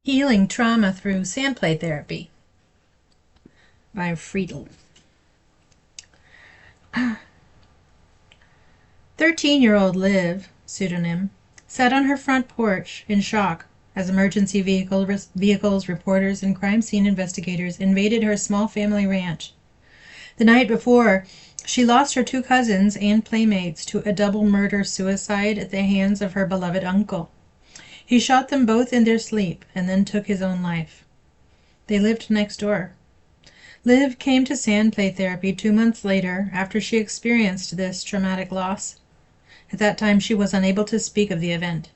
Healing Trauma Through Sandplay Therapy by Freedle. 13-year-old Liv, pseudonym, sat on her front porch in shock as emergency vehicles, reporters, and crime scene investigators invaded her small family ranch. The night before, she lost her two cousins and playmates to a double murder-suicide at the hands of her beloved uncle. He shot them both in their sleep and then took his own life. They lived next door. Liv came to sandplay therapy 2 months later after she experienced this traumatic loss. At that time, she was unable to speak of the event.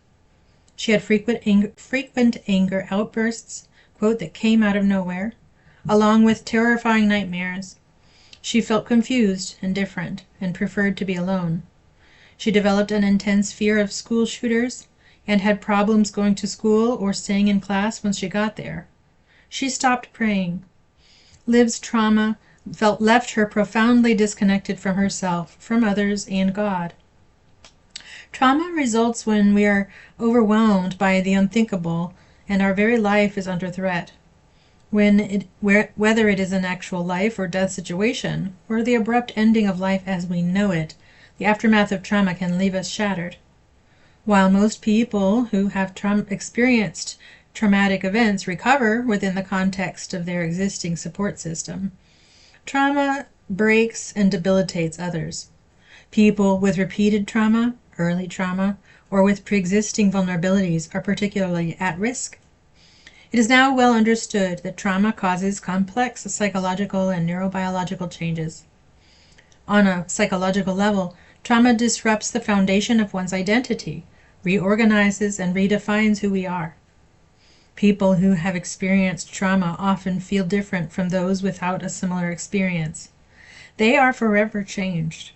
She had frequent anger outbursts, quote, that came out of nowhere, along with terrifying nightmares. She felt confused and different and preferred to be alone. She developed an intense fear of school shooters and had problems going to school or staying in class once she got there. She stopped praying. Liv's trauma left her profoundly disconnected from herself, from others, and God. Trauma results when we are overwhelmed by the unthinkable and our very life is under threat. Whether it is an actual life or death situation, or the abrupt ending of life as we know it, the aftermath of trauma can leave us shattered. While most people who have experienced traumatic events recover within the context of their existing support system, trauma breaks and debilitates others. People with repeated trauma, early trauma, or with pre-existing vulnerabilities are particularly at risk. It is now well understood that trauma causes complex psychological and neurobiological changes. On a psychological level, trauma disrupts the foundation of one's identity, reorganizes and redefines who we are. People who have experienced trauma often feel different from those without a similar experience. They are forever changed.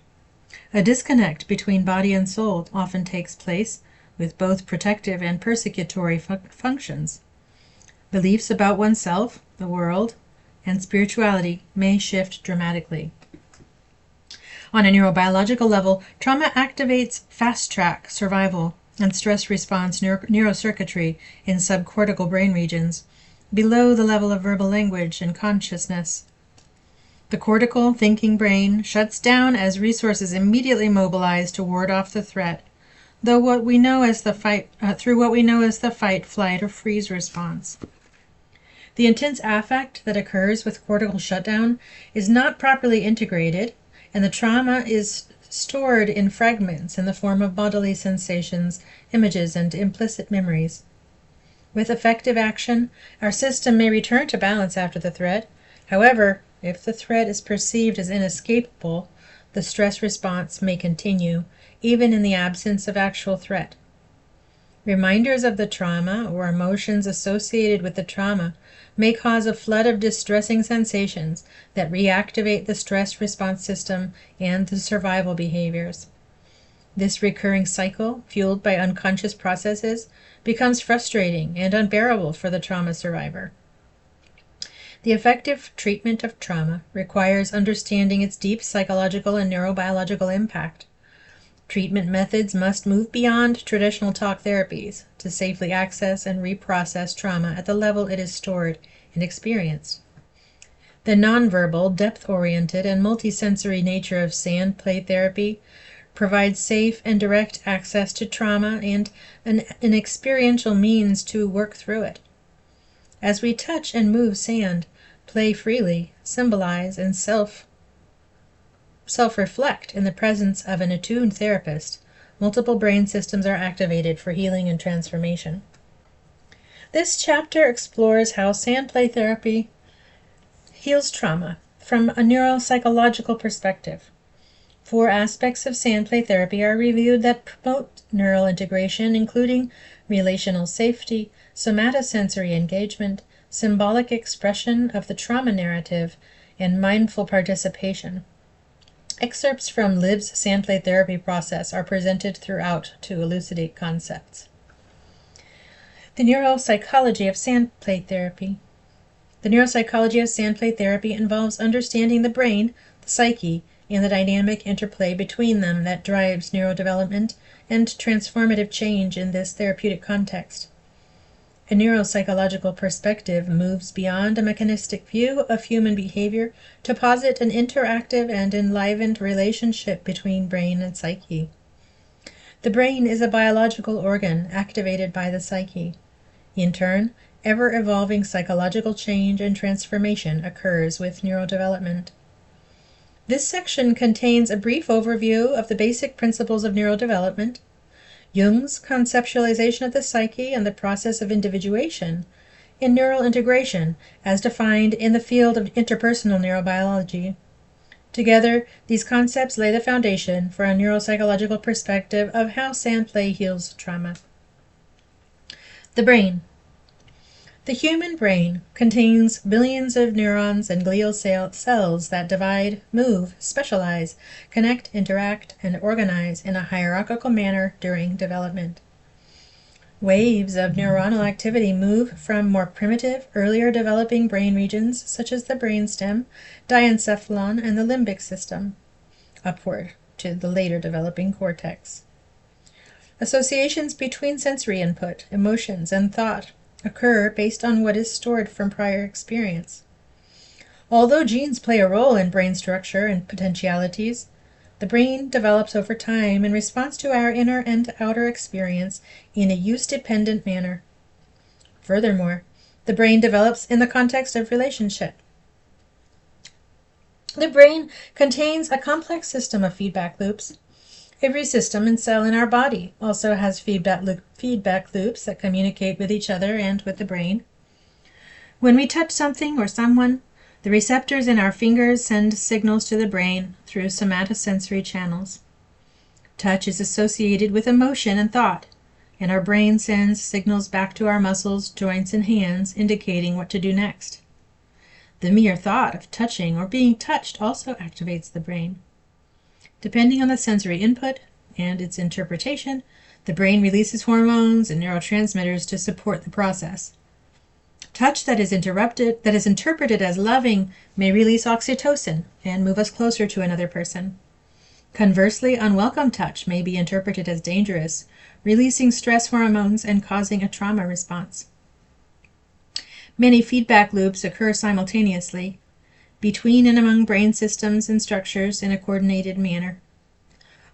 A disconnect between body and soul often takes place, with both protective and persecutory functions. Beliefs about oneself, the world, and spirituality may shift dramatically. On a neurobiological level, trauma activates fast-track survival and stress response neurocircuitry in subcortical brain regions, below the level of verbal language and consciousness. The cortical thinking brain shuts down as resources immediately mobilize to ward off the threat, through what we know as the fight, flight, or freeze response. The intense affect that occurs with cortical shutdown is not properly integrated, and the trauma is stored in fragments in the form of bodily sensations, images, and implicit memories. With effective action, our system may return to balance after the threat. However, if the threat is perceived as inescapable, the stress response may continue, even in the absence of actual threat. Reminders of the trauma or emotions associated with the trauma may cause a flood of distressing sensations that reactivate the stress response system and the survival behaviors. This recurring cycle, fueled by unconscious processes, becomes frustrating and unbearable for the trauma survivor. The effective treatment of trauma requires understanding its deep psychological and neurobiological impact. Treatment methods must move beyond traditional talk therapies to safely access and reprocess trauma at the level it is stored and experienced. The nonverbal, depth-oriented, and multisensory nature of sandplay therapy provides safe and direct access to trauma and an experiential means to work through it. As we touch and move sand, play freely, symbolize, and self-reflect in the presence of an attuned therapist, multiple brain systems are activated for healing and transformation. This chapter explores how sandplay therapy heals trauma from a neuropsychological perspective. 4 aspects of sandplay therapy are reviewed that promote neural integration, including relational safety, somatosensory engagement, symbolic expression of the trauma narrative, and mindful participation. Excerpts from Liv's sandplay therapy process are presented throughout to elucidate concepts. The neuropsychology of sandplay therapy. The neuropsychology of sandplay therapy involves understanding the brain, the psyche, and the dynamic interplay between them that drives neurodevelopment and transformative change in this therapeutic context. A neuropsychological perspective moves beyond a mechanistic view of human behavior to posit an interactive and enlivened relationship between brain and psyche. The brain is a biological organ activated by the psyche. In turn, ever-evolving psychological change and transformation occurs with neurodevelopment. This section contains a brief overview of the basic principles of neurodevelopment, Jung's conceptualization of the psyche and the process of individuation, in neural integration as defined in the field of interpersonal neurobiology. Together, these concepts lay the foundation for a neuropsychological perspective of how sandplay heals trauma. The brain. The human brain contains billions of neurons and glial cells that divide, move, specialize, connect, interact, and organize in a hierarchical manner during development. Waves of neuronal activity move from more primitive, earlier developing brain regions such as the brainstem, diencephalon, and the limbic system, upward to the later developing cortex. Associations between sensory input, emotions, and thought occur based on what is stored from prior experience. Although genes play a role in brain structure and potentialities, the brain develops over time in response to our inner and outer experience in a use-dependent manner. Furthermore, the brain develops in the context of relationship. The brain contains a complex system of feedback loops. Every system and cell in our body also has feedback loops that communicate with each other and with the brain. When we touch something or someone, the receptors in our fingers send signals to the brain through somatosensory channels. Touch is associated with emotion and thought, and our brain sends signals back to our muscles, joints, and hands indicating what to do next. The mere thought of touching or being touched also activates the brain. Depending on the sensory input and its interpretation, the brain releases hormones and neurotransmitters to support the process. Touch that is interpreted as loving may release oxytocin and move us closer to another person. Conversely, unwelcome touch may be interpreted as dangerous, releasing stress hormones and causing a trauma response. Many feedback loops occur simultaneously, between and among brain systems and structures in a coordinated manner.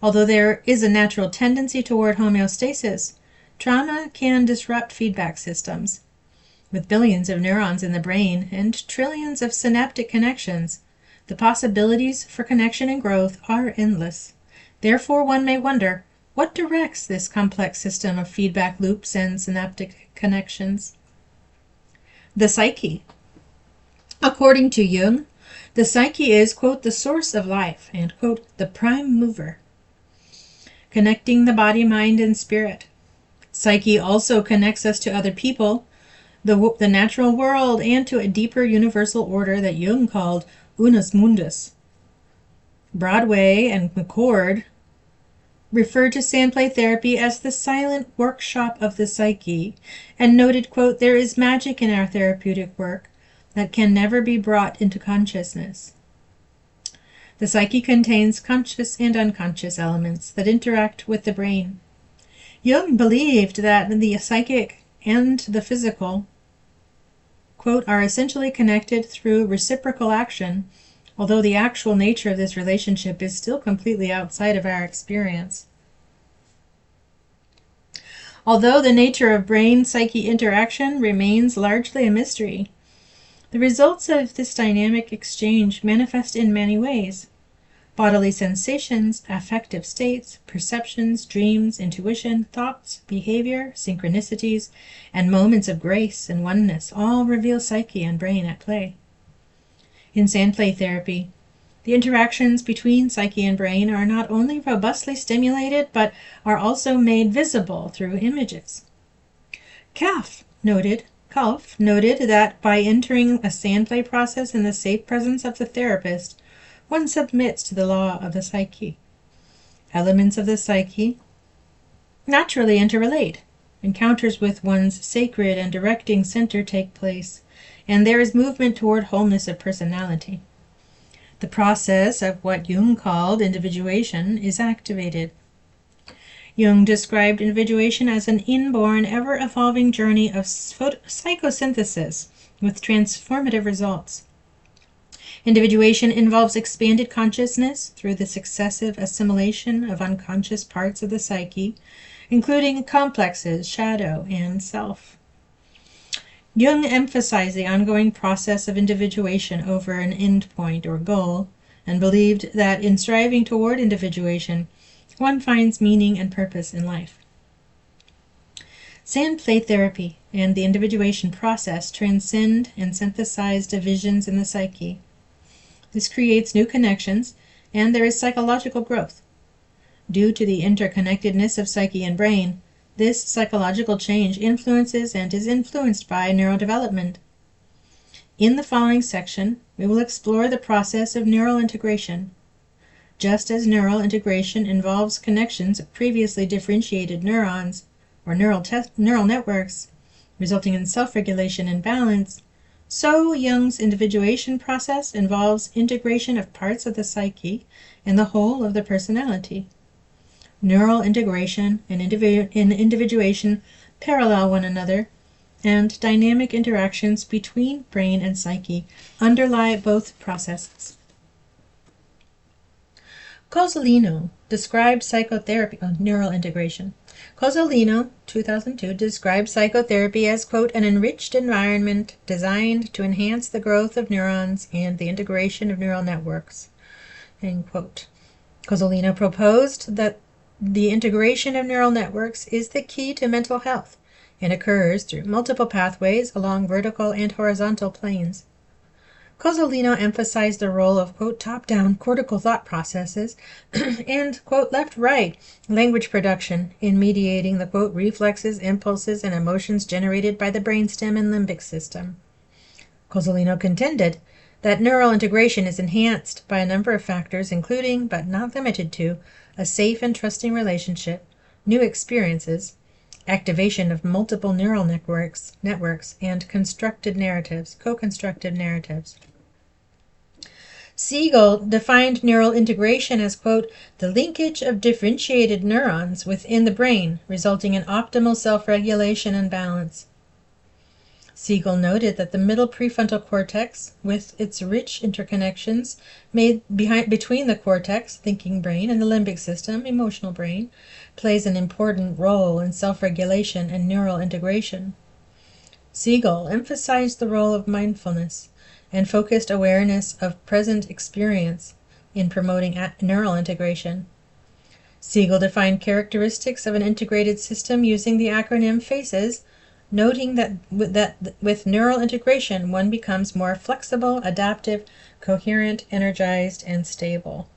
Although there is a natural tendency toward homeostasis, trauma can disrupt feedback systems. With billions of neurons in the brain and trillions of synaptic connections, the possibilities for connection and growth are endless. Therefore, one may wonder, what directs this complex system of feedback loops and synaptic connections? The psyche. According to Jung, the psyche is, quote, the source of life, and, quote, the prime mover, connecting the body, mind, and spirit. Psyche also connects us to other people, the natural world, and to a deeper universal order that Jung called unus mundus. Broadway and McCord referred to sandplay therapy as the silent workshop of the psyche, and noted, quote, there is magic in our therapeutic work that can never be brought into consciousness. The psyche contains conscious and unconscious elements that interact with the brain. Jung believed that the psychic and the physical, quote, are essentially connected through reciprocal action, although the actual nature of this relationship is still completely outside of our experience. Although the nature of brain-psyche interaction remains largely a mystery, the results of this dynamic exchange manifest in many ways. Bodily sensations, affective states, perceptions, dreams, intuition, thoughts, behavior, synchronicities, and moments of grace and oneness all reveal psyche and brain at play. In sandplay therapy, the interactions between psyche and brain are not only robustly stimulated, but are also made visible through images. Kalf noted that by entering a sandplay process in the safe presence of the therapist, one submits to the law of the psyche. Elements of the psyche naturally interrelate. Encounters with one's sacred and directing center take place, and there is movement toward wholeness of personality. The process of what Jung called individuation is activated. Jung described individuation as an inborn, ever-evolving journey of psychosynthesis with transformative results. Individuation involves expanded consciousness through the successive assimilation of unconscious parts of the psyche, including complexes, shadow, and self. Jung emphasized the ongoing process of individuation over an endpoint or goal, and believed that in striving toward individuation, one finds meaning and purpose in life. Sandplay therapy and the individuation process transcend and synthesize divisions in the psyche. This creates new connections, and there is psychological growth. Due to the interconnectedness of psyche and brain, this psychological change influences and is influenced by neurodevelopment. In the following section, we will explore the process of neural integration. Just as neural integration involves connections of previously differentiated neurons or neural networks, resulting in self-regulation and balance, so Jung's individuation process involves integration of parts of the psyche and the whole of the personality. Neural integration and individuation parallel one another, and dynamic interactions between brain and psyche underlie both processes. Cozzolino described psychotherapy on neural integration. Cozzolino, 2002, described psychotherapy as, quote, an enriched environment designed to enhance the growth of neurons and the integration of neural networks, end quote. Cozzolino proposed that the integration of neural networks is the key to mental health and occurs through multiple pathways along vertical and horizontal planes. Cozzolino emphasized the role of, quote, top-down cortical thought processes and, quote, left-right language production in mediating the, quote, reflexes, impulses, and emotions generated by the brainstem and limbic system. Cozzolino contended that neural integration is enhanced by a number of factors, including, but not limited to, a safe and trusting relationship, new experiences, activation of multiple neural networks, and co-constructed narratives. Siegel defined neural integration as, quote, the linkage of differentiated neurons within the brain, resulting in optimal self-regulation and balance. Siegel noted that the middle prefrontal cortex, with its rich interconnections made between the cortex, thinking brain, and the limbic system, emotional brain, plays an important role in self-regulation and neural integration. Siegel emphasized the role of mindfulness and focused awareness of present experience in promoting neural integration. Siegel defined characteristics of an integrated system using the acronym FACES, noting that with neural integration, one becomes more flexible, adaptive, coherent, energized, and stable.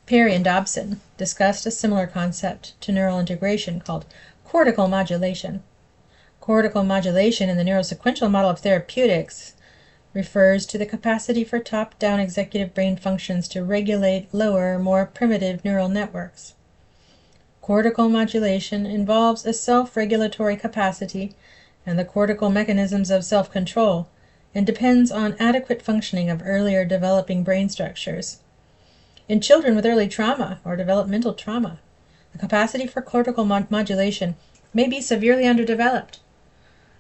Perry and Dobson discussed a similar concept to neural integration called cortical modulation. Cortical modulation in the neurosequential model of therapeutics refers to the capacity for top-down executive brain functions to regulate lower, more primitive neural networks. Cortical modulation involves a self-regulatory capacity and the cortical mechanisms of self-control, and depends on adequate functioning of earlier developing brain structures. In children with early trauma or developmental trauma, the capacity for cortical modulation may be severely underdeveloped.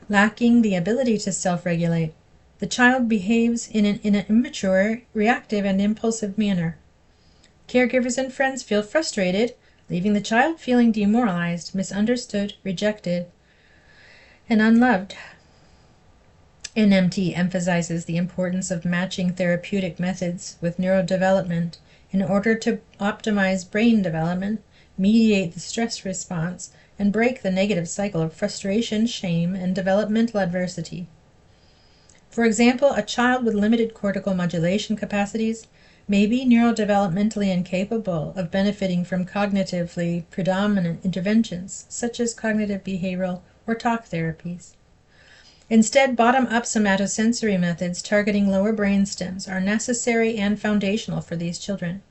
Lacking the ability to self-regulate, the child behaves in an immature, reactive, and impulsive manner. Caregivers and friends feel frustrated, leaving the child feeling demoralized, misunderstood, rejected, and unloved. NMT emphasizes the importance of matching therapeutic methods with neurodevelopment in order to optimize brain development, mediate the stress response, and break the negative cycle of frustration, shame, and developmental adversity. For example, a child with limited cortical modulation capacities may be neurodevelopmentally incapable of benefiting from cognitively predominant interventions, such as cognitive behavioral or talk therapies. Instead, bottom-up somatosensory methods targeting lower brain stems are necessary and foundational for these children.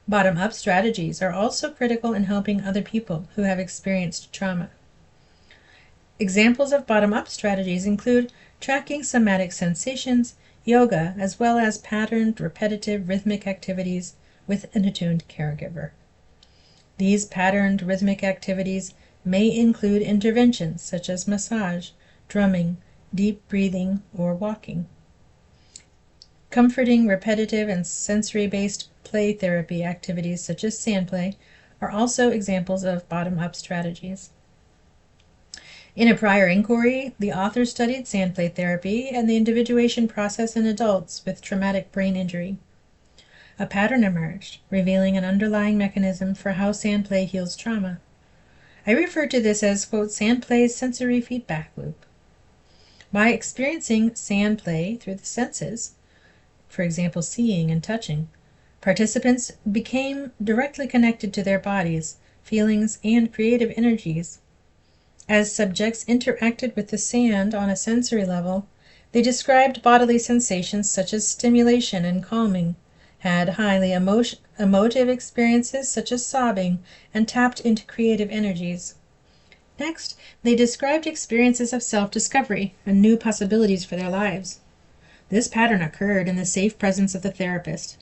Bottom-up strategies are also critical in helping other people who have experienced trauma. Examples of bottom-up strategies include tracking somatic sensations, yoga, as well as patterned, repetitive, rhythmic activities with an attuned caregiver. These patterned rhythmic activities may include interventions such as massage, drumming, deep breathing, or walking. Comforting, repetitive, and sensory-based play therapy activities such as sandplay are also examples of bottom-up strategies. In a prior inquiry, the author studied sandplay therapy and the individuation process in adults with traumatic brain injury. A pattern emerged, revealing an underlying mechanism for how sandplay heals trauma. I refer to this as, quote, sandplay's sensory feedback loop. By experiencing sandplay through the senses, for example, seeing and touching, participants became directly connected to their bodies, feelings, and creative energies. As subjects interacted with the sand on a sensory level, they described bodily sensations such as stimulation and calming, had highly emotive experiences such as sobbing, and tapped into creative energies. Next, they described experiences of self-discovery and new possibilities for their lives. This pattern occurred in the safe presence of the therapist.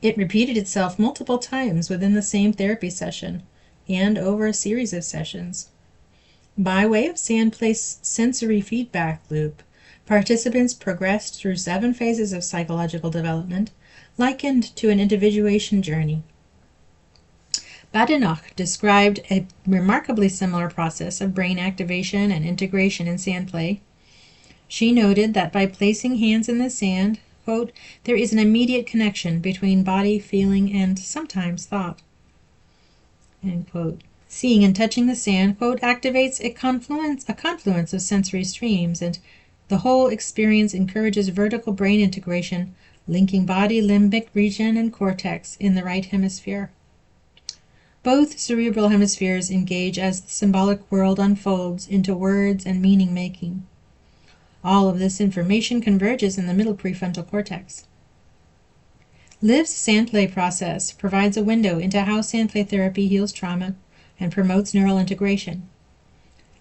It repeated itself multiple times within the same therapy session and over a series of sessions. By way of sandplay's sensory feedback loop, participants progressed through 7 phases of psychological development, likened to an individuation journey. Badenoch described a remarkably similar process of brain activation and integration in sandplay. She noted that by placing hands in the sand, quote, there is an immediate connection between body, feeling, and sometimes thought, end quote. Seeing and touching the sand, quote, activates a confluence of sensory streams, and the whole experience encourages vertical brain integration, linking body, limbic region, and cortex in the right hemisphere. Both cerebral hemispheres engage as the symbolic world unfolds into words and meaning-making. All of this information converges in the middle prefrontal cortex. Liv's sandplay process provides a window into how sandplay therapy heals trauma and promotes neural integration.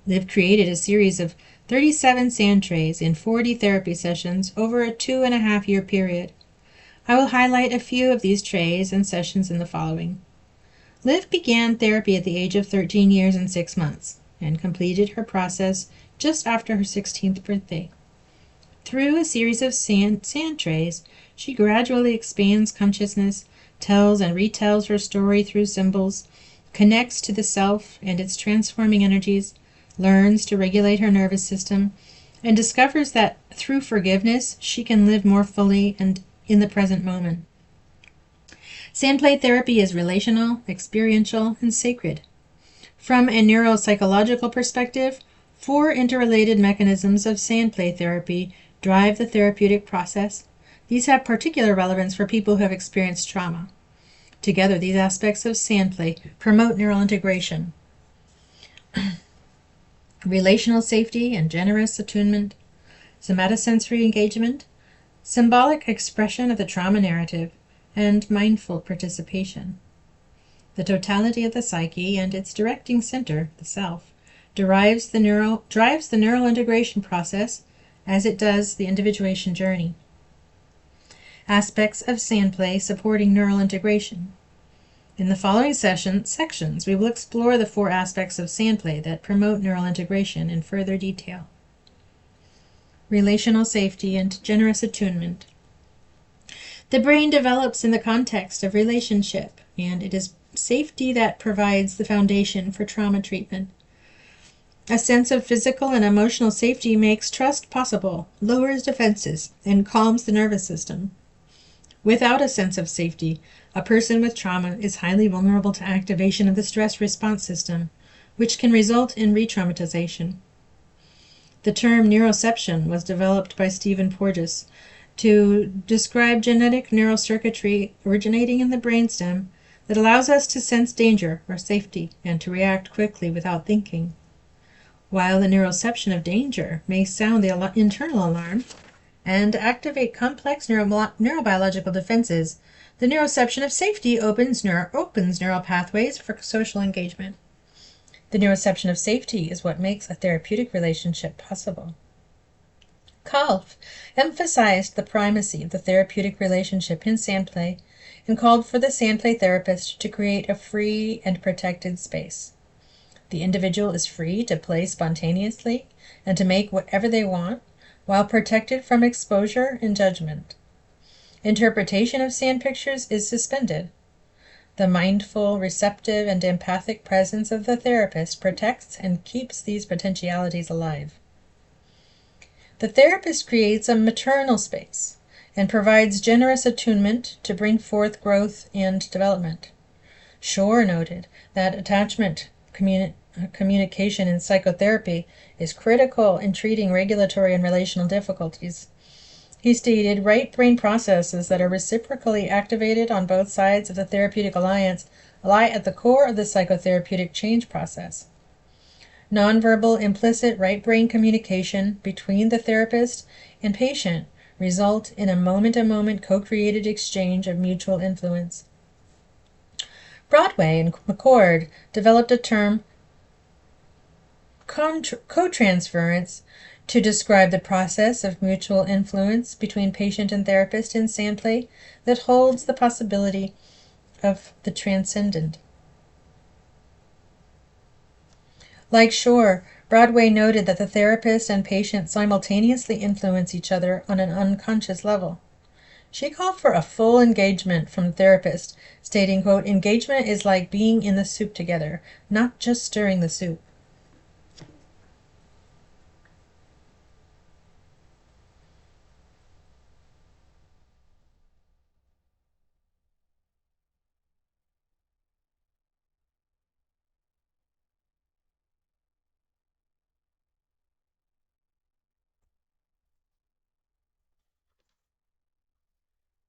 Liv created a series of 37 sand trays in 40 therapy sessions over a 2.5-year period. I will highlight a few of these trays and sessions in the following. Liv began therapy at the age of 13 years and 6 months and completed her process just after her 16th birthday. Through a series of sand trays, she gradually expands consciousness, tells and retells her story through symbols, connects to the self and its transforming energies, learns to regulate her nervous system, and discovers that through forgiveness she can live more fully and in the present moment. Sandplay therapy is relational, experiential, and sacred. From a neuropsychological perspective, 4 interrelated mechanisms of sandplay therapy drive the therapeutic process. These have particular relevance for people who have experienced trauma. Together, these aspects of sandplay promote neural integration, relational safety and generous attunement, somatosensory engagement, symbolic expression of the trauma narrative, and mindful participation. The totality of the psyche and its directing center, the self, drives the neural integration process as it does the individuation journey. Aspects of sandplay supporting neural integration. In the following sections, we will explore the 4 aspects of sandplay that promote neural integration in further detail. Relational safety and generous attunement. The brain develops in the context of relationship, and it is safety that provides the foundation for trauma treatment. A sense of physical and emotional safety makes trust possible, lowers defenses, and calms the nervous system. Without a sense of safety, a person with trauma is highly vulnerable to activation of the stress response system, which can result in re-traumatization. The term neuroception was developed by Stephen Porges to describe genetic neural circuitry originating in the brainstem that allows us to sense danger or safety and to react quickly without thinking. While the neuroception of danger may sound the internal alarm and activate complex neurobiological defenses, the neuroception of safety opens neural pathways for social engagement. The neuroception of safety is what makes a therapeutic relationship possible. Kalf emphasized the primacy of the therapeutic relationship in sandplay and called for the sandplay therapist to create a free and protected space. The individual is free to play spontaneously and to make whatever they want, while protected from exposure and judgment. Interpretation of sand pictures is suspended. The mindful, receptive, and empathic presence of the therapist protects and keeps these potentialities alive. The therapist creates a maternal space and provides generous attunement to bring forth growth and development. Shore noted that attachment communication in psychotherapy is critical in treating regulatory and relational difficulties. He stated, right brain processes that are reciprocally activated on both sides of the therapeutic alliance lie at the core of the psychotherapeutic change process. Nonverbal implicit right brain communication between the therapist and patient result in a moment-to-moment co-created exchange of mutual influence. Broadway and McCord developed a term, co-transference, to describe the process of mutual influence between patient and therapist in sandplay that holds the possibility of the transcendent. Like Shore, Broadway noted that the therapist and patient simultaneously influence each other on an unconscious level. She called for a full engagement from the therapist, stating, quote, "Engagement is like being in the soup together, not just stirring the soup."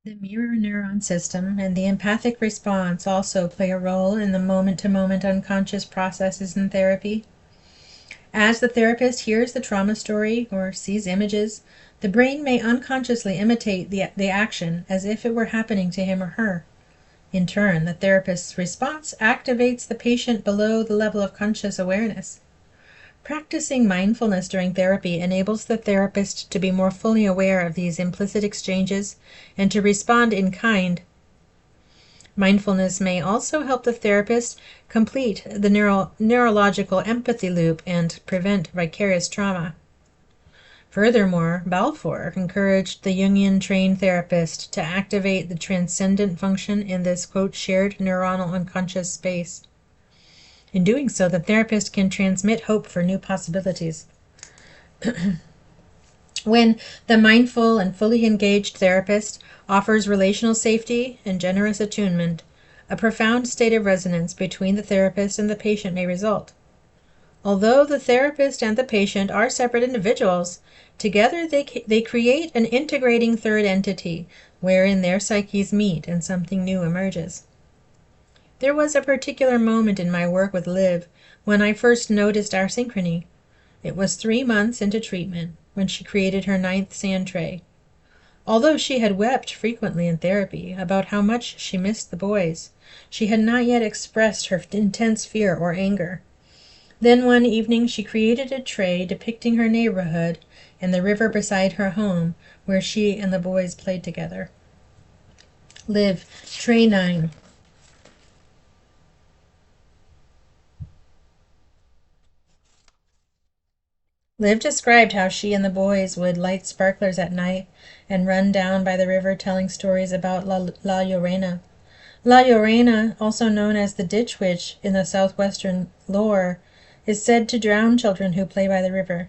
The mirror neuron system and the empathic response also play a role in the moment-to-moment unconscious processes in therapy. As the therapist hears the trauma story or sees images, the brain may unconsciously imitate the action as if it were happening to him or her. In turn, the therapist's response activates the patient below the level of conscious awareness. Practicing mindfulness during therapy enables the therapist to be more fully aware of these implicit exchanges and to respond in kind. Mindfulness may also help the therapist complete the neurological empathy loop and prevent vicarious trauma. Furthermore, Balfour encouraged the Jungian trained therapist to activate the transcendent function in this, quote, shared neuronal unconscious space. In doing so, the therapist can transmit hope for new possibilities. When the mindful and fully engaged therapist offers relational safety and generous attunement, a profound state of resonance between the therapist and the patient may result. Although the therapist and the patient are separate individuals, together they create an integrating third entity wherein their psyches meet and something new emerges. There was a particular moment in my work with Liv when I first noticed our synchrony. It was 3 months into treatment, when she created her 9th sand tray. Although she had wept frequently in therapy about how much she missed the boys, she had not yet expressed her intense fear or anger. Then one evening she created a tray depicting her neighborhood and the river beside her home, where she and the boys played together. Liv, Tray 9. Liv described how she and the boys would light sparklers at night and run down by the river telling stories about La Llorena. La Llorena, also known as the Ditch Witch in the southwestern lore, is said to drown children who play by the river.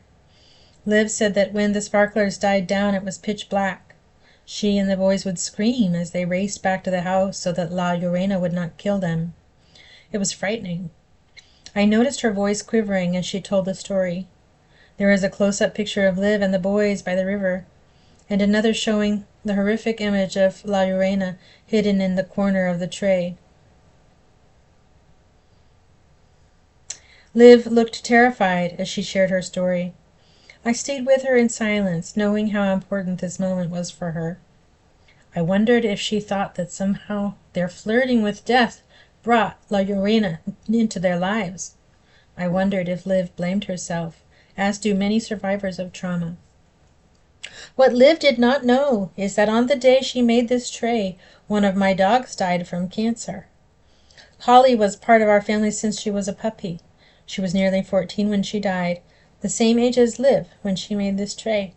Liv said that when the sparklers died down it was pitch black. She and the boys would scream as they raced back to the house so that La Llorena would not kill them. It was frightening. I noticed her voice quivering as she told the story. There is a close-up picture of Liv and the boys by the river, and another showing the horrific image of La Llorena hidden in the corner of the tray. Liv looked terrified as she shared her story. I stayed with her in silence, knowing how important this moment was for her. I wondered if she thought that somehow their flirting with death brought La Llorena into their lives. I wondered if Liv blamed herself, as do many survivors of trauma. What Liv did not know is that on the day she made this tray, one of my dogs died from cancer. Holly was part of our family since she was a puppy. She was nearly 14 when she died, the same age as Liv when she made this tray.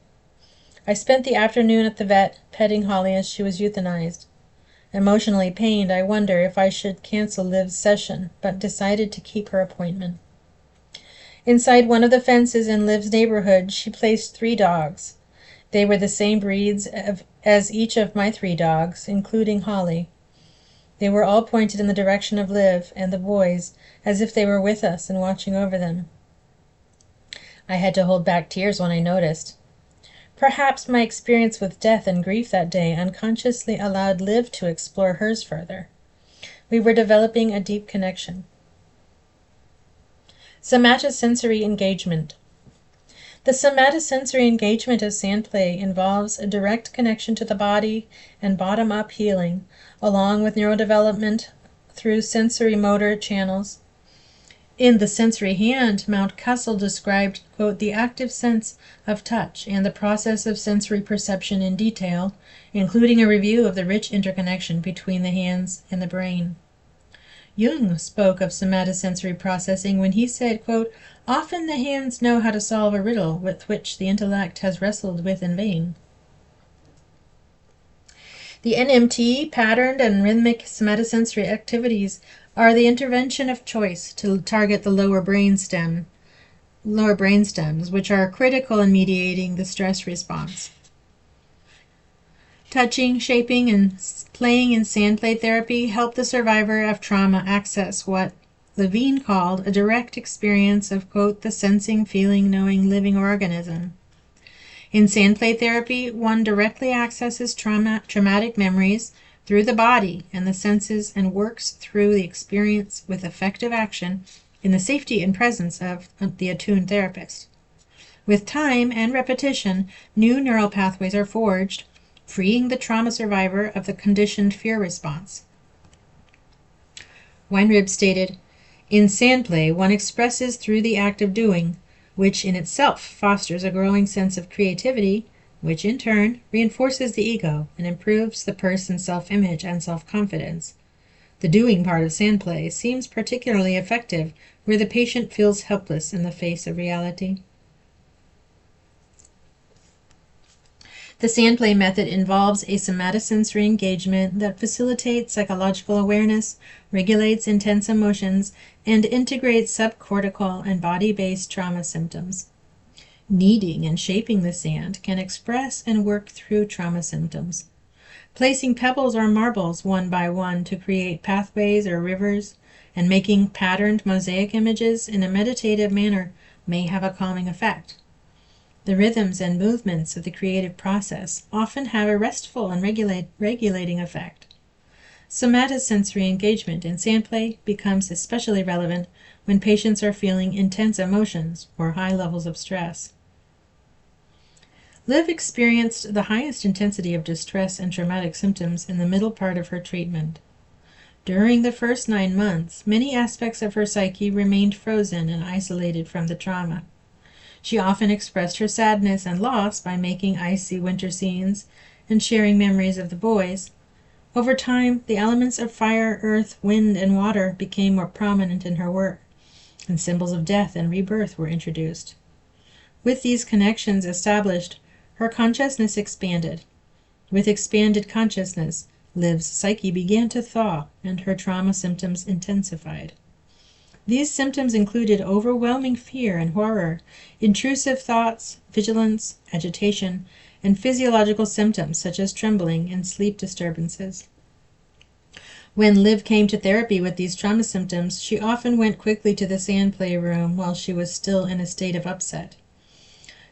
I spent the afternoon at the vet, petting Holly as she was euthanized. Emotionally pained, I wonder if I should cancel Liv's session, but decided to keep her appointment. Inside one of the fences in Liv's neighborhood, she placed 3 dogs. They were the same breeds as each of my 3 dogs, including Holly. They were all pointed in the direction of Liv and the boys, as if they were with us and watching over them. I had to hold back tears when I noticed. Perhaps my experience with death and grief that day unconsciously allowed Liv to explore hers further. We were developing a deep connection. Somatosensory engagement. The somatosensory engagement of sandplay involves a direct connection to the body and bottom-up healing, along with neurodevelopment through sensory motor channels. In The Sensory Hand, Mount Cassel described, quote, the active sense of touch and the process of sensory perception in detail, including a review of the rich interconnection between the hands and the brain. Jung spoke of somatosensory processing when he said, quote, often the hands know how to solve a riddle with which the intellect has wrestled with in vain. The NMT, patterned and rhythmic somatosensory activities, are the intervention of choice to target the lower brainstems, which are critical in mediating the stress response. Touching, shaping, and playing in sandplay therapy help the survivor of trauma access what Levine called a direct experience of, quote, the sensing, feeling, knowing, living organism. In sandplay therapy, one directly accesses traumatic memories through the body and the senses and works through the experience with effective action in the safety and presence of the attuned therapist. With time and repetition, new neural pathways are forged, freeing the trauma survivor of the conditioned fear response. Weinrib stated, in sandplay, one expresses through the act of doing, which in itself fosters a growing sense of creativity, which in turn reinforces the ego and improves the person's self-image and self-confidence. The doing part of sandplay seems particularly effective where the patient feels helpless in the face of reality. The sandplay method involves a somatosensory engagement that facilitates psychological awareness, regulates intense emotions, and integrates subcortical and body-based trauma symptoms. Kneading and shaping the sand can express and work through trauma symptoms. Placing pebbles or marbles one by one to create pathways or rivers, and making patterned mosaic images in a meditative manner may have a calming effect. The rhythms and movements of the creative process often have a restful and regulating effect. Somatosensory engagement in sandplay becomes especially relevant when patients are feeling intense emotions or high levels of stress. Liv experienced the highest intensity of distress and traumatic symptoms in the middle part of her treatment. During the first 9 months, many aspects of her psyche remained frozen and isolated from the trauma. She often expressed her sadness and loss by making icy winter scenes and sharing memories of the boys. Over time, the elements of fire, earth, wind, and water became more prominent in her work, and symbols of death and rebirth were introduced. With these connections established, her consciousness expanded. With expanded consciousness, Liv's psyche began to thaw, and her trauma symptoms intensified. These symptoms included overwhelming fear and horror, intrusive thoughts, vigilance, agitation, and physiological symptoms such as trembling and sleep disturbances. When Liv came to therapy with these trauma symptoms, she often went quickly to the sandplay room while she was still in a state of upset.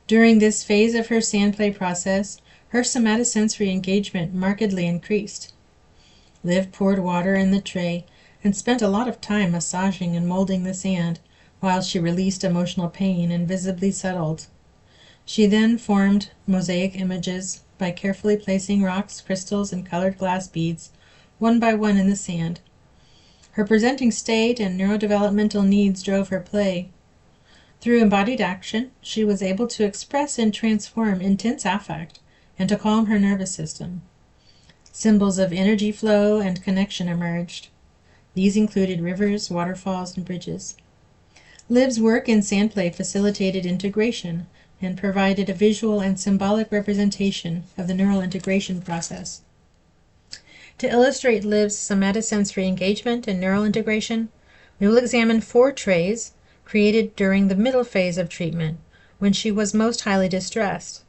During this phase of her sandplay process, her somatosensory engagement markedly increased. Liv poured water in the tray and spent a lot of time massaging and molding the sand while she released emotional pain and visibly settled. She then formed mosaic images by carefully placing rocks, crystals, and colored glass beads one by one in the sand. Her presenting state and neurodevelopmental needs drove her play. Through embodied action, she was able to express and transform intense affect and to calm her nervous system. Symbols of energy flow and connection emerged. These included rivers, waterfalls, and bridges. Liv's work in sandplay facilitated integration and provided a visual and symbolic representation of the neural integration process. To illustrate Liv's somatosensory engagement and neural integration, we will examine 4 trays created during the middle phase of treatment, when she was most highly distressed.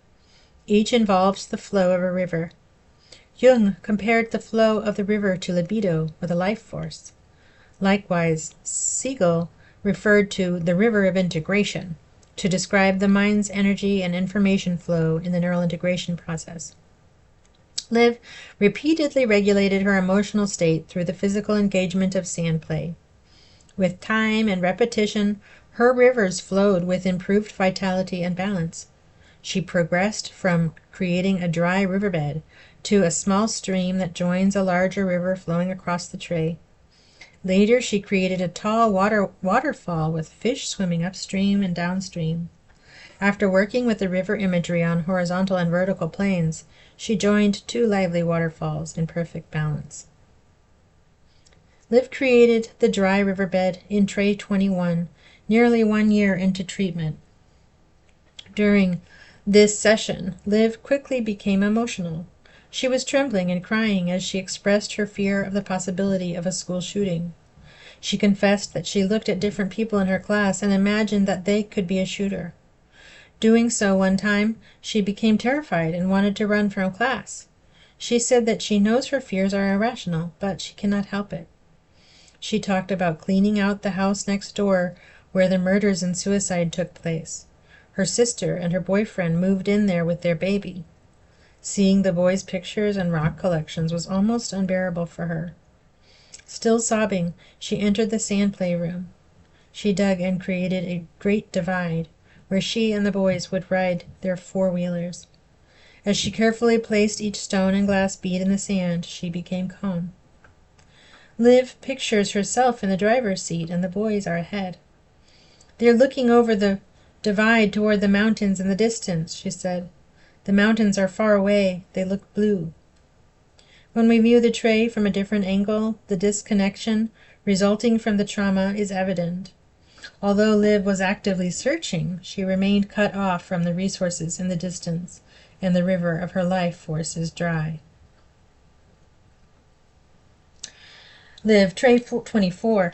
Each involves the flow of a river. Jung compared the flow of the river to libido, or the life force. Likewise, Siegel referred to the river of integration to describe the mind's energy and information flow in the neural integration process. Liv repeatedly regulated her emotional state through the physical engagement of sandplay. With time and repetition, her rivers flowed with improved vitality and balance. She progressed from creating a dry riverbed to a small stream that joins a larger river flowing across the tray. Later, she created a tall waterfall with fish swimming upstream and downstream. After working with the river imagery on horizontal and vertical planes, she joined 2 lively waterfalls in perfect balance. Liv created the dry riverbed in tray 21, nearly 1 year into treatment. During this session, Liv quickly became emotional. She was trembling and crying as she expressed her fear of the possibility of a school shooting. She confessed that she looked at different people in her class and imagined that they could be a shooter. Doing so one time, she became terrified and wanted to run from class. She said that she knows her fears are irrational, but she cannot help it. She talked about cleaning out the house next door where the murders and suicide took place. Her sister and her boyfriend moved in there with their baby. Seeing the boys' pictures and rock collections was almost unbearable for her. Still sobbing, she entered the sandplay room. She dug and created a great divide where she and the boys would ride their 4-wheelers. As she carefully placed each stone and glass bead in the sand, she became calm. Liv pictures herself in the driver's seat and the boys are ahead. "They're looking over the divide toward the mountains in the distance," she said. "The mountains are far away. They look blue." When we view the tray from a different angle, the disconnection resulting from the trauma is evident. Although Liv was actively searching, she remained cut off from the resources in the distance, and the river of her life force is dry. Liv, tray 24.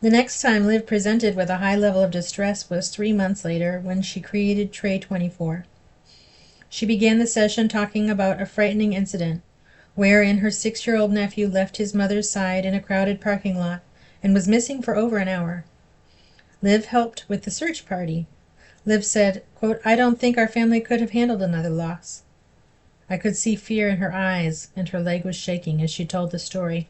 The next time Liv presented with a high level of distress was 3 months later, when she created tray 24. She began the session talking about a frightening incident, wherein her 6-year-old nephew left his mother's side in a crowded parking lot and was missing for over an hour. Liv helped with the search party. Liv said, quote, "I don't think our family could have handled another loss." I could see fear in her eyes, and her leg was shaking as she told the story.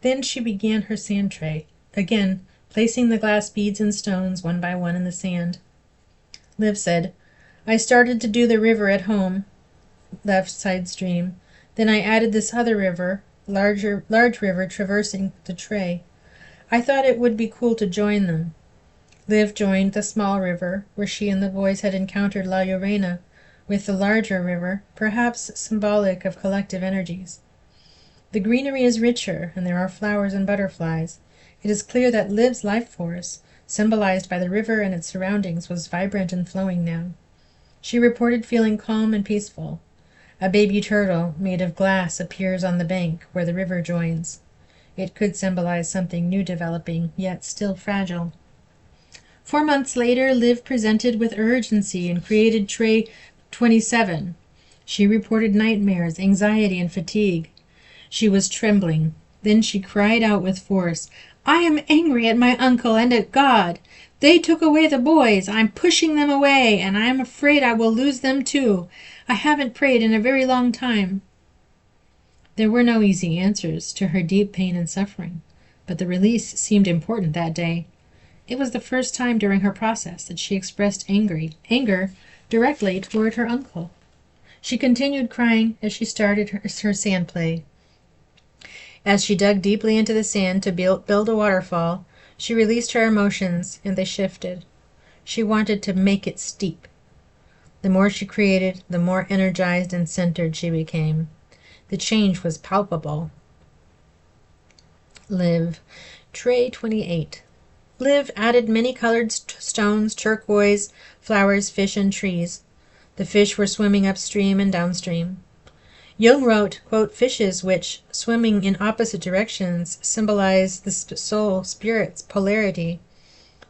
Then she began her sand tray, again placing the glass beads and stones one by one in the sand. Liv said, "I started to do the river at home, left side stream. Then I added this other river, large river traversing the tray. I thought it would be cool to join them." Liv joined the small river, where she and the boys had encountered La Llorena, with the larger river, perhaps symbolic of collective energies. The greenery is richer, and there are flowers and butterflies. It is clear that Liv's life force, symbolized by the river and its surroundings, was vibrant and flowing now. She reported feeling calm and peaceful. A baby turtle made of glass appears on the bank where the river joins. It could symbolize something new developing, yet still fragile. 4 months later, Liv presented with urgency and created tray 27. She reported nightmares, anxiety, and fatigue. She was trembling. Then she cried out with force, "I am angry at my uncle and at God. They took away the boys. I'm pushing them away, and I am afraid I will lose them too. I haven't prayed in a very long time." There were no easy answers to her deep pain and suffering, but the release seemed important that day. It was the first time during her process that she expressed anger directly toward her uncle. She continued crying as she started her sand play. As she dug deeply into the sand to build a waterfall, she released her emotions, and they shifted. She wanted to make it steep. The more she created, the more energized and centered she became. The change was palpable. Liv. Tray 28. Liv added many colored stones, turquoise, flowers, fish, and trees. The fish were swimming upstream and downstream. Jung wrote, quote, fishes which, swimming in opposite directions, symbolize the soul, spirit's polarity.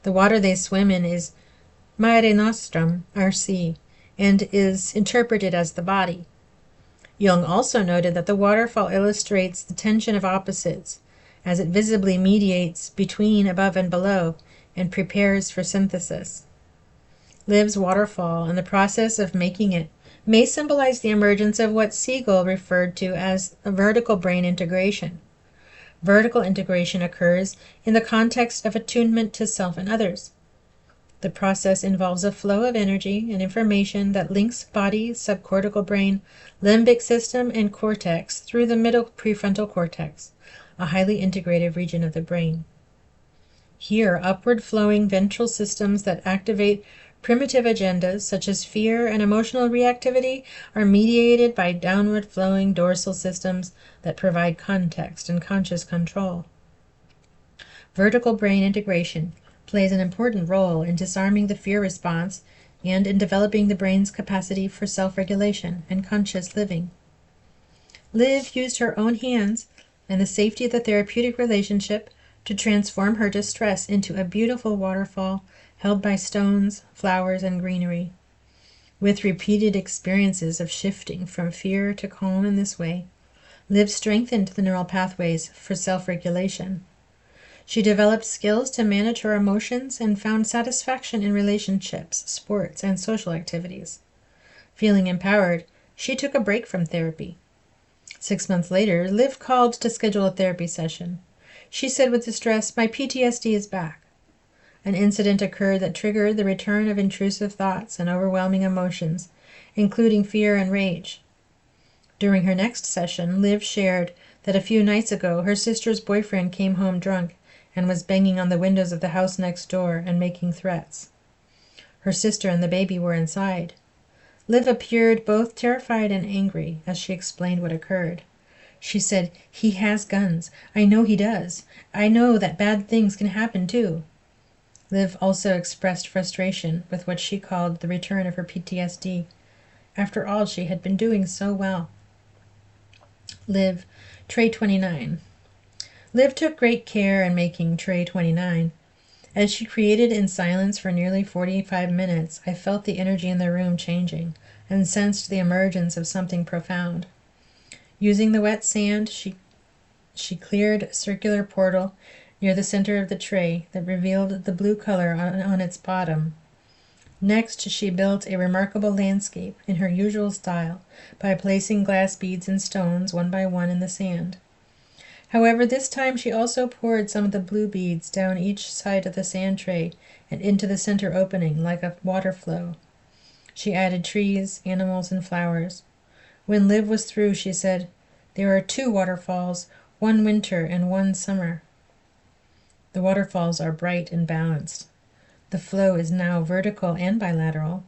The water they swim in is Mare Nostrum, our sea, and is interpreted as the body. Jung also noted that the waterfall illustrates the tension of opposites, as it visibly mediates between above and below, and prepares for synthesis. Liv's waterfall and the process of making it may symbolize the emergence of what Siegel referred to as a vertical brain integration. Vertical integration occurs in the context of attunement to self and others. The process involves a flow of energy and information that links body, subcortical brain, limbic system, and cortex through the middle prefrontal cortex, a highly integrated region of the brain. Here, upward-flowing ventral systems that activate primitive agendas, such as fear and emotional reactivity, are mediated by downward-flowing dorsal systems that provide context and conscious control. Vertical brain integration plays an important role in disarming the fear response and in developing the brain's capacity for self-regulation and conscious living. Liv used her own hands and the safety of the therapeutic relationship to transform her distress into a beautiful waterfall held by stones, flowers, and greenery. With repeated experiences of shifting from fear to calm in this way, Liv strengthened the neural pathways for self-regulation. She developed skills to manage her emotions and found satisfaction in relationships, sports, and social activities. Feeling empowered, she took a break from therapy. 6 months later, Liv called to schedule a therapy session. She said with distress, "My PTSD is back." An incident occurred that triggered the return of intrusive thoughts and overwhelming emotions, including fear and rage. During her next session, Liv shared that a few nights ago her sister's boyfriend came home drunk and was banging on the windows of the house next door and making threats. Her sister and the baby were inside. Liv appeared both terrified and angry as she explained what occurred. She said, "He has guns. I know he does. I know that bad things can happen too." Liv also expressed frustration with what she called the return of her PTSD. After all, she had been doing so well. Liv. Tray 29. Liv took great care in making Tray 29. As she created in silence for nearly 45 minutes, I felt the energy in the room changing and sensed the emergence of something profound. Using the wet sand, she cleared a circular portal near the center of the tray that revealed the blue color on its bottom. Next, she built a remarkable landscape in her usual style by placing glass beads and stones one by one in the sand. However, this time she also poured some of the blue beads down each side of the sand tray and into the center opening like a water flow. She added trees, animals, and flowers. When Liv was through, she said, "There are 2 waterfalls, one winter and one summer." The waterfalls are bright and balanced. The flow is now vertical and bilateral,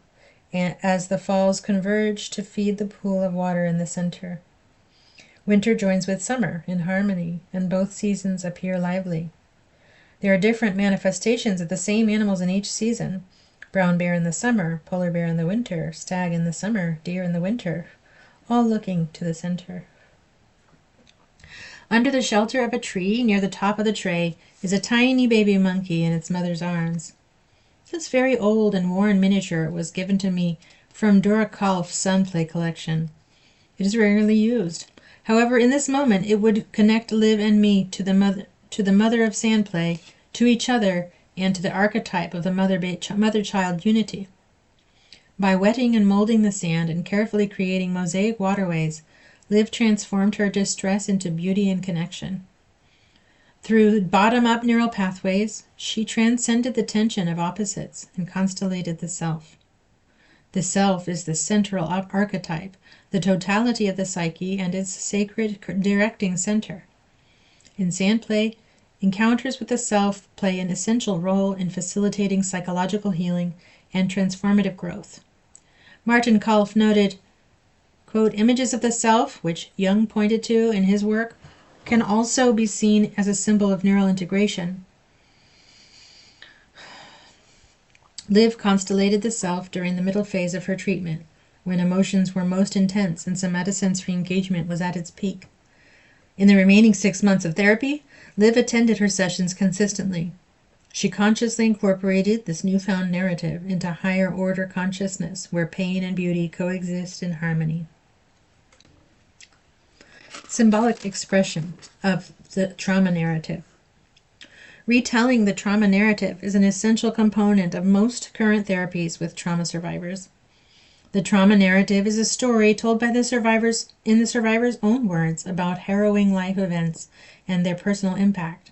as the falls converge to feed the pool of water in the center. Winter joins with summer in harmony, and both seasons appear lively. There are different manifestations of the same animals in each season: brown bear in the summer, polar bear in the winter, stag in the summer, deer in the winter, all looking to the center. Under the shelter of a tree near the top of the tray is a tiny baby monkey in its mother's arms. This very old and worn miniature was given to me from Dora Kalf's sandplay collection. It is rarely used. However, in this moment it would connect Liv and me to the mother of sandplay, to each other, and to the archetype of the mother-child unity. By wetting and molding the sand and carefully creating mosaic waterways, Liv transformed her distress into beauty and connection. Through bottom-up neural pathways, she transcended the tension of opposites and constellated the self. The self is the central archetype, the totality of the psyche and its sacred directing center. In sandplay, encounters with the self play an essential role in facilitating psychological healing and transformative growth. Martin Kalf noted, quote, images of the self, which Jung pointed to in his work, can also be seen as a symbol of neural integration. Liv constellated the self during the middle phase of her treatment, when emotions were most intense and somatosensory engagement was at its peak. In the remaining 6 months of therapy, Liv attended her sessions consistently. She consciously incorporated this newfound narrative into higher order consciousness, where pain and beauty coexist in harmony. Symbolic expression of the trauma narrative. Retelling the trauma narrative is an essential component of most current therapies with trauma survivors. The trauma narrative is a story told by the survivors in the survivor's own words about harrowing life events and their personal impact.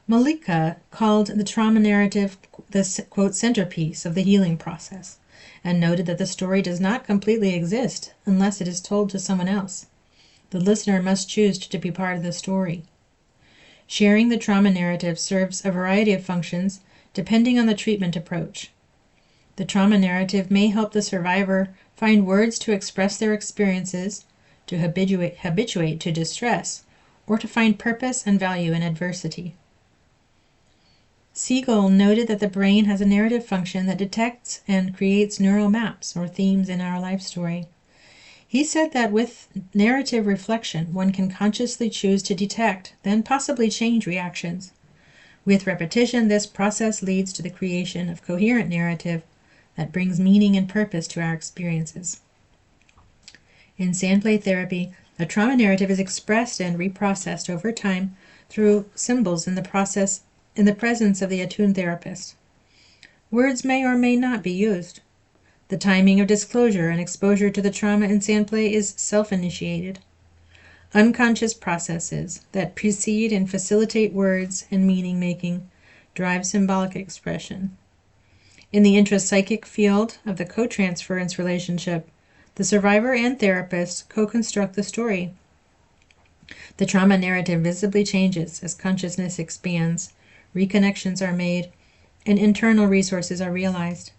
Malika called the trauma narrative the, quote, centerpiece of the healing process, and noted that the story does not completely exist unless it is told to someone else. The listener must choose to be part of the story. Sharing the trauma narrative serves a variety of functions depending on the treatment approach. The trauma narrative may help the survivor find words to express their experiences, to habituate to distress, or to find purpose and value in adversity. Siegel noted that the brain has a narrative function that detects and creates neural maps or themes in our life story. He said that with narrative reflection, one can consciously choose to detect, then possibly change reactions. With repetition, this process leads to the creation of coherent narrative that brings meaning and purpose to our experiences. In sandplay therapy, the trauma narrative is expressed and reprocessed over time through symbols in the presence of the attuned therapist. Words may or may not be used. The timing of disclosure and exposure to the trauma in sandplay is self-initiated. Unconscious processes that precede and facilitate words and meaning-making drive symbolic expression. In the intrapsychic field of the co-transference relationship, the survivor and therapist co-construct the story. The trauma narrative visibly changes as consciousness expands, reconnections are made, and internal resources are realized.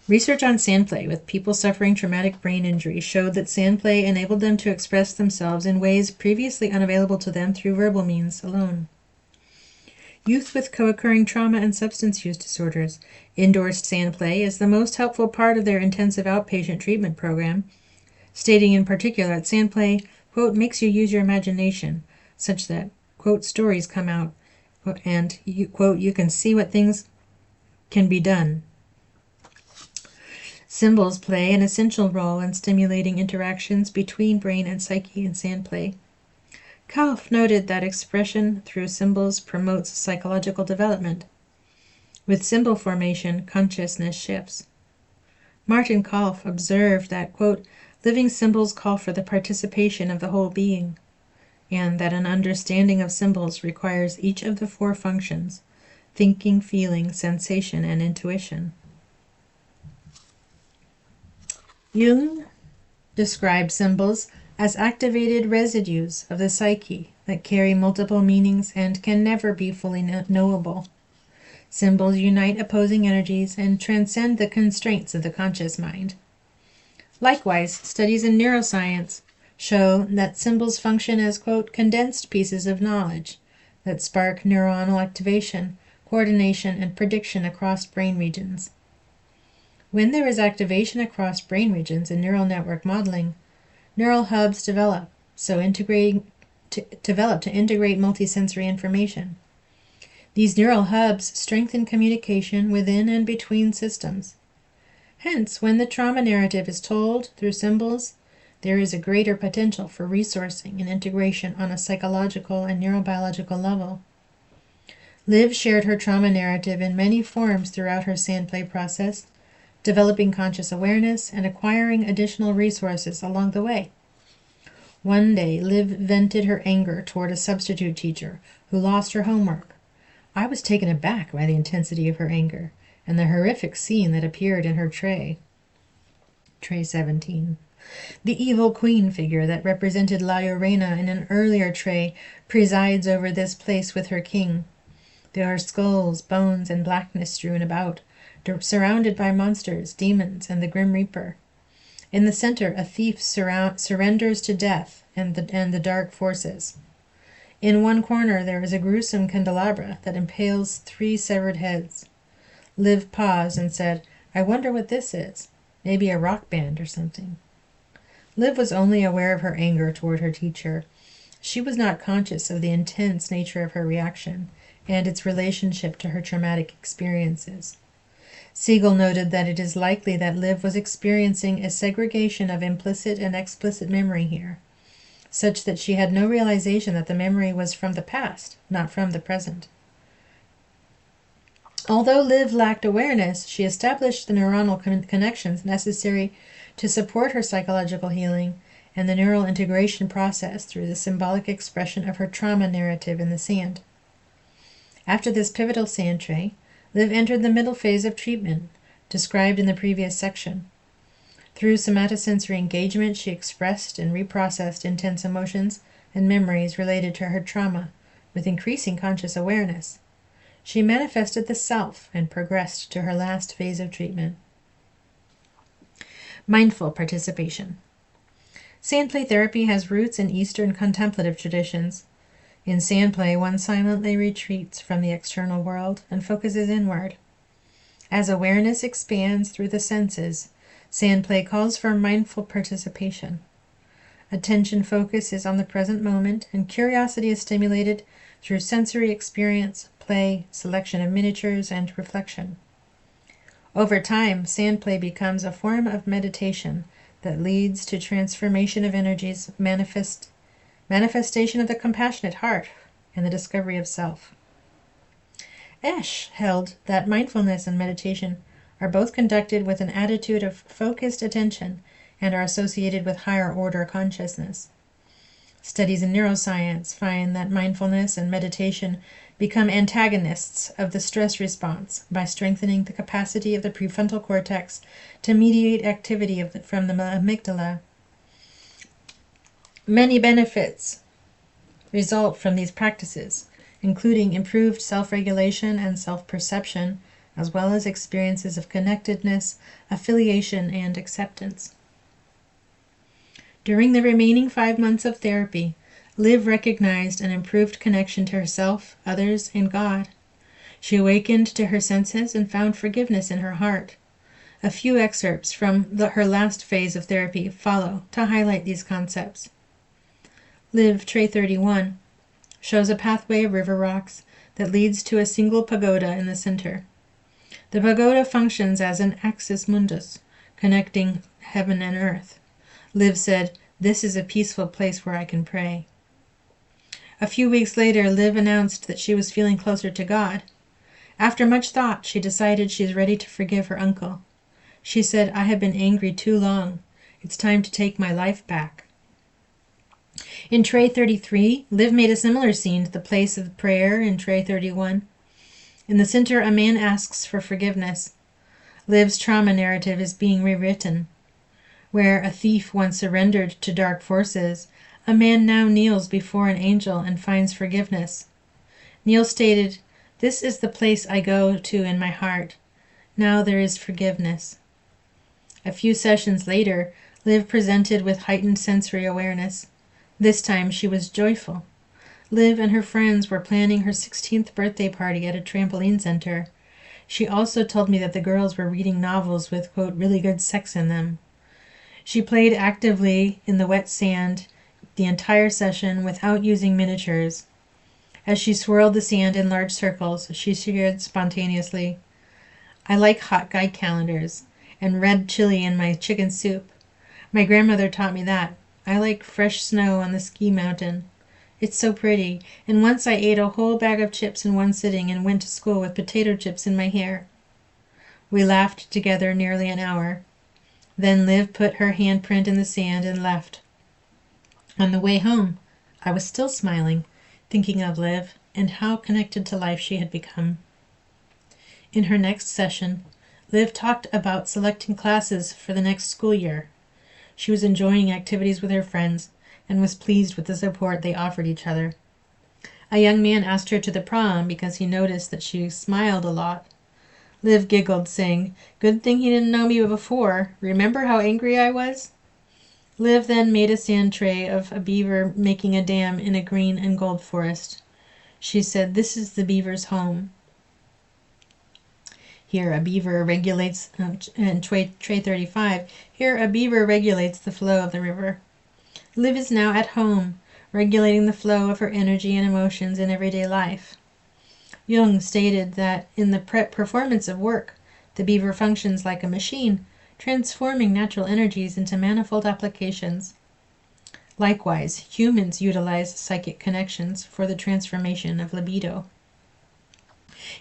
Research on sandplay with people suffering traumatic brain injury showed that sandplay enabled them to express themselves in ways previously unavailable to them through verbal means alone. Youth with co-occurring trauma and substance use disorders endorsed sandplay as the most helpful part of their intensive outpatient treatment program, stating in particular that sandplay, quote, makes you use your imagination, such that, quote, stories come out, and, quote, you can see what things can be done. Symbols play an essential role in stimulating interactions between brain and psyche in sandplay. Kalf noted that expression through symbols promotes psychological development. With symbol formation, consciousness shifts. Martin Kalf observed that, quote, living symbols call for the participation of the whole being, and that an understanding of symbols requires each of the 4 functions: thinking, feeling, sensation, and intuition. Jung described symbols as activated residues of the psyche that carry multiple meanings and can never be fully knowable. Symbols unite opposing energies and transcend the constraints of the conscious mind. Likewise, studies in neuroscience show that symbols function as, quote, condensed pieces of knowledge that spark neuronal activation, coordination, and prediction across brain regions. When there is activation across brain regions in neural network modeling, neural hubs develop to integrate multisensory information. These neural hubs strengthen communication within and between systems. Hence, when the trauma narrative is told through symbols, there is a greater potential for resourcing and integration on a psychological and neurobiological level. Liv shared her trauma narrative in many forms throughout her sandplay process, developing conscious awareness and acquiring additional resources along the way. One day, Liv vented her anger toward a substitute teacher who lost her homework. I was taken aback by the intensity of her anger and the horrific scene that appeared in her tray. Tray 17. The evil queen figure that represented La Llorona in an earlier tray presides over this place with her king. There are skulls, bones, and blackness strewn about, surrounded by monsters, demons, and the Grim Reaper. In the center, a thief surrenders to death and the dark forces. In one corner, there is a gruesome candelabra that impales 3 severed heads. Liv paused and said, "I wonder what this is. Maybe a rock band or something." Liv was only aware of her anger toward her teacher. She was not conscious of the intense nature of her reaction and its relationship to her traumatic experiences. Siegel noted that it is likely that Liv was experiencing a segregation of implicit and explicit memory here, such that she had no realization that the memory was from the past, not from the present. Although Liv lacked awareness, she established the neuronal connections necessary to support her psychological healing and the neural integration process through the symbolic expression of her trauma narrative in the sand. After this pivotal sand tray, Liv entered the middle phase of treatment, described in the previous section. Through somatosensory engagement, she expressed and reprocessed intense emotions and memories related to her trauma with increasing conscious awareness. She manifested the self and progressed to her last phase of treatment. Mindful participation. Sandplay therapy has roots in Eastern contemplative traditions. In sandplay, one silently retreats from the external world and focuses inward. As awareness expands through the senses, sandplay calls for mindful participation. Attention focus is on the present moment, and curiosity is stimulated through sensory experience, play, selection of miniatures, and reflection. Over time, sandplay becomes a form of meditation that leads to transformation of energies, manifestation of the compassionate heart, and the discovery of self. Esch held that mindfulness and meditation are both conducted with an attitude of focused attention and are associated with higher order consciousness. Studies in neuroscience find that mindfulness and meditation become antagonists of the stress response by strengthening the capacity of the prefrontal cortex to mediate activity from the amygdala. Many benefits result from these practices, including improved self-regulation and self-perception, as well as experiences of connectedness, affiliation, and acceptance. During the remaining 5 months of therapy, Liv recognized an improved connection to herself, others, and God. She awakened to her senses and found forgiveness in her heart. A few excerpts from her last phase of therapy follow to highlight these concepts. Liv Tray 31 shows a pathway of river rocks that leads to a single pagoda in the center. The pagoda functions as an axis mundus, connecting heaven and earth. Liv said, "This is a peaceful place where I can pray." A few weeks later, Liv announced that she was feeling closer to God. After much thought, she decided she is ready to forgive her uncle. She said, "I have been angry too long. It's time to take my life back." In Tray 33, Liv made a similar scene to the place of prayer in Tray 31. In the center, a man asks for forgiveness. Liv's trauma narrative is being rewritten. Where a thief once surrendered to dark forces, a man now kneels before an angel and finds forgiveness. Neil stated, "This is the place I go to in my heart. Now there is forgiveness." A few sessions later, Liv presented with heightened sensory awareness. This time she was joyful. Liv and her friends were planning her 16th birthday party at a trampoline center. She also told me that the girls were reading novels with, quote, "really good sex in them." She played actively in the wet sand the entire session without using miniatures. As she swirled the sand in large circles, she shared spontaneously, "I like hot guy calendars and red chili in my chicken soup. My grandmother taught me that. I like fresh snow on the ski mountain. It's so pretty, and once I ate a whole bag of chips in one sitting and went to school with potato chips in my hair." We laughed together nearly an hour. Then Liv put her handprint in the sand and left. On the way home, I was still smiling, thinking of Liv and how connected to life she had become. In her next session, Liv talked about selecting classes for the next school year. She was enjoying activities with her friends and was pleased with the support they offered each other. A young man asked her to the prom because he noticed that she smiled a lot. Liv giggled, saying, "Good thing he didn't know me before. Remember how angry I was?" Liv then made a sand tray of a beaver making a dam in a green and gold forest. She said, "This is the beaver's home." Here a beaver regulates, in tray 35, here a beaver regulates the flow of the river. Liv is now at home, regulating the flow of her energy and emotions in everyday life. Jung stated that in the performance of work, the beaver functions like a machine, transforming natural energies into manifold applications. Likewise, humans utilize psychic connections for the transformation of libido.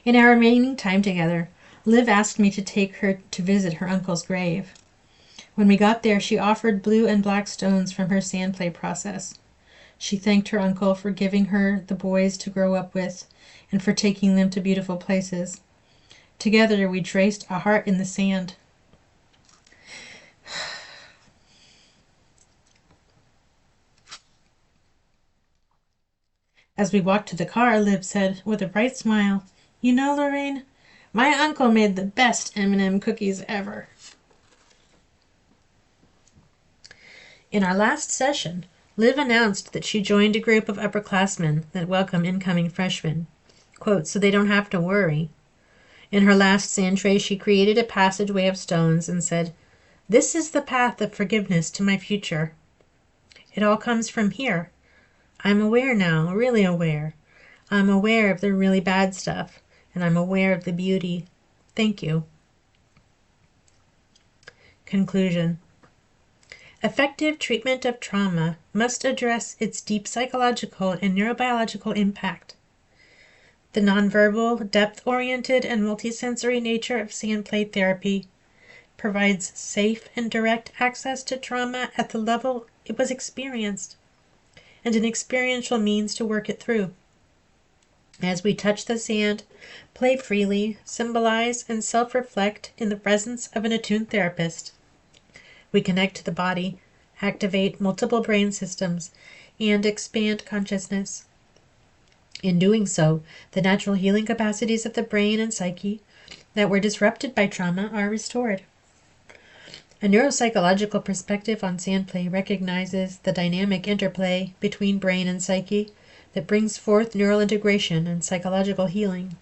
In our remaining time together, Liv asked me to take her to visit her uncle's grave. When we got there, she offered blue and black stones from her sandplay process. She thanked her uncle for giving her the boys to grow up with and for taking them to beautiful places. Together we traced a heart in the sand. As we walked to the car, Liv said with a bright smile, "You know, Lorraine, my uncle made the best M&M cookies ever." In our last session, Liv announced that she joined a group of upperclassmen that welcome incoming freshmen, quote, "so they don't have to worry." In her last sand tray, she created a passageway of stones and said, "This is the path of forgiveness to my future. It all comes from here. I'm aware now, really aware. I'm aware of the really bad stuff, and I'm aware of the beauty. Thank you." Conclusion. Effective treatment of trauma must address its deep psychological and neurobiological impact. The nonverbal, depth-oriented, and multisensory nature of sandplay therapy provides safe and direct access to trauma at the level it was experienced, and an experiential means to work it through. As we touch the sand, play freely, symbolize, and self-reflect in the presence of an attuned therapist, we connect to the body, activate multiple brain systems, and expand consciousness. In doing so, the natural healing capacities of the brain and psyche that were disrupted by trauma are restored. A neuropsychological perspective on sandplay recognizes the dynamic interplay between brain and psyche that brings forth neural integration and psychological healing.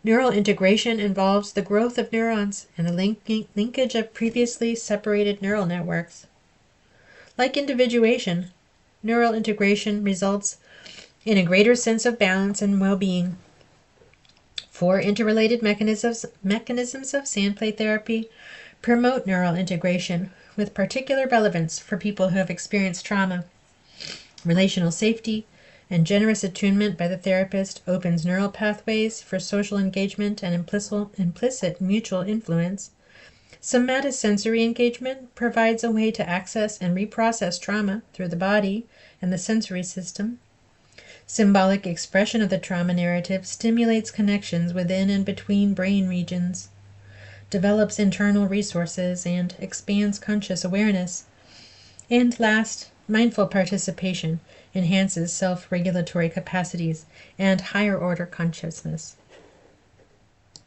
Neural integration involves the growth of neurons and the linkage of previously separated neural networks. Like individuation, neural integration results in a greater sense of balance and well-being. 4 interrelated mechanisms of sandplay therapy promote neural integration with particular relevance for people who have experienced trauma. Relational safety and generous attunement by the therapist opens neural pathways for social engagement and implicit mutual influence. Somatosensory engagement provides a way to access and reprocess trauma through the body and the sensory system. Symbolic expression of the trauma narrative stimulates connections within and between brain regions, develops internal resources, and expands conscious awareness. And last, mindful participation enhances self-regulatory capacities and higher-order consciousness.